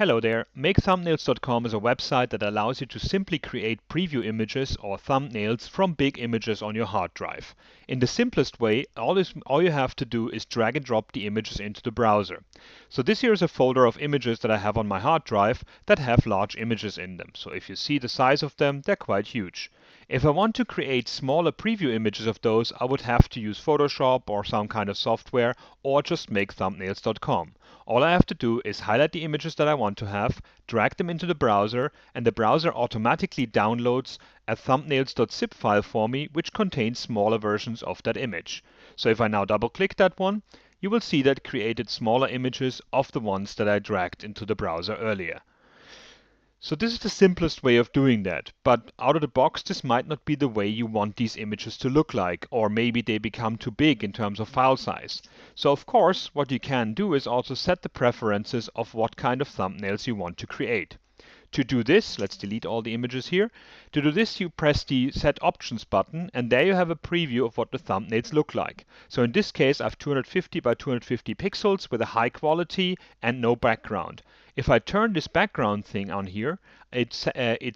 Hello there. MakeThumbnails.com is a website that allows you to simply create preview images or thumbnails from big images on your hard drive. In the simplest way, all you have to do is drag and drop the images into the browser. So this here is a folder of images that I have on my hard drive that have large images in them. So if you see the size of them, they're quite huge. If I want to create smaller preview images of those, I would have to use Photoshop or some kind of software or just MakeThumbnails.com. All I have to do is highlight the images that I want to have, drag them into the browser, and the browser automatically downloads a thumbnails.zip file for me, which contains smaller versions of that image. So if I now double click that one, you will see that it created smaller images of the ones that I dragged into the browser earlier. So this is the simplest way of doing that, but out of the box this might not be the way you want these images to look like, or maybe they become too big in terms of file size. So of course what you can do is also set the preferences of what kind of thumbnails you want to create. To do this, let's delete all the images here. To do this, you press the Set Options button, and there you have a preview of what the thumbnails look like. So in this case, I have 250 by 250 pixels with a high quality and no background. If I turn this background thing on here, it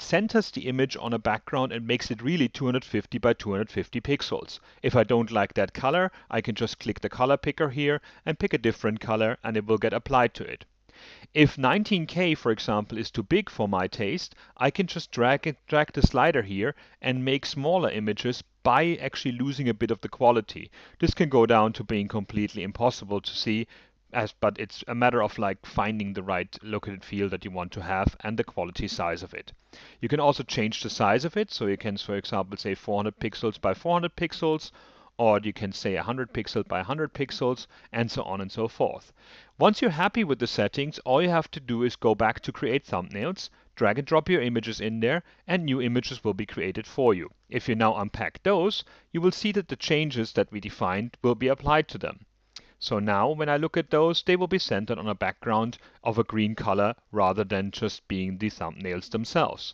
centers the image on a background and makes it really 250 by 250 pixels. If I don't like that color, I can just click the color picker here and pick a different color, and it will get applied to it. If 19K, for example, is too big for my taste, I can just drag the slider here and make smaller images by actually losing a bit of the quality. This can go down to being completely impossible to see, but it's a matter of like finding the right look and feel that you want to have and the quality size of it. You can also change the size of it, so you can, for example, say 400 pixels by 400 pixels, or you can say 100 pixels by 100 pixels, and so on and so forth. Once you're happy with the settings, all you have to do is go back to Create Thumbnails, drag and drop your images in there, and new images will be created for you. If you now unpack those, you will see that the changes that we defined will be applied to them. So now when I look at those, they will be centered on a background of a green color rather than just being the thumbnails themselves.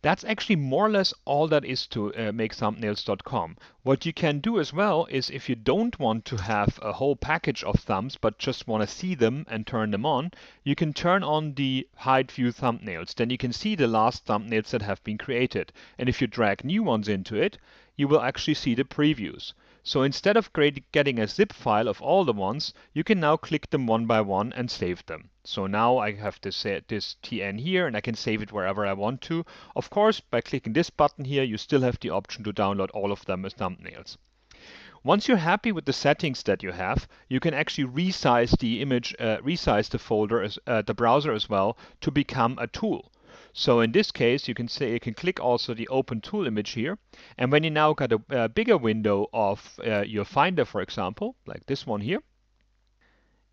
That's actually more or less all that is to MakeThumbnails.com. What you can do as well is, if you don't want to have a whole package of thumbs but just want to see them and turn them on, you can turn on the Hide View Thumbnails. Then you can see the last thumbnails that have been created. And if you drag new ones into it, you will actually see the previews. So instead of getting a zip file of all the ones, you can now click them one by one and save them. So now I have this TN here, and I can save it wherever I want to. Of course, by clicking this button here, you still have the option to download all of them as thumbnails. Once you're happy with the settings that you have, you can actually resize the image, resize the folder, the browser as well, to become a tool. So in this case, you can click also the Open Tool image here, and when you now got a bigger window of your Finder, for example, like this one here,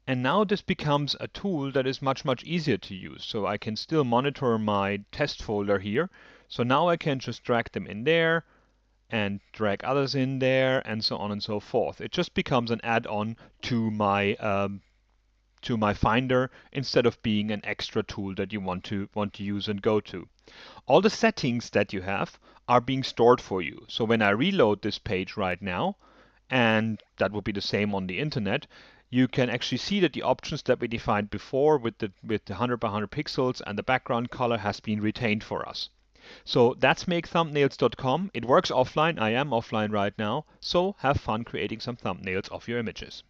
and now this becomes a tool that is much easier to use. So I can still monitor my test folder here. So now I can just drag them in there and drag others in there, and so on and so forth. It just becomes an add-on to my Finder instead of being an extra tool that you want to use and go to. All the settings that you have are being stored for you. So when I reload this page right now, and that will be the same on the internet, you can actually see that the options that we defined before with the 100 by 100 pixels and the background color has been retained for us. So that's MakeThumbnails.com. It works offline. I am offline right now. So have fun creating some thumbnails of your images.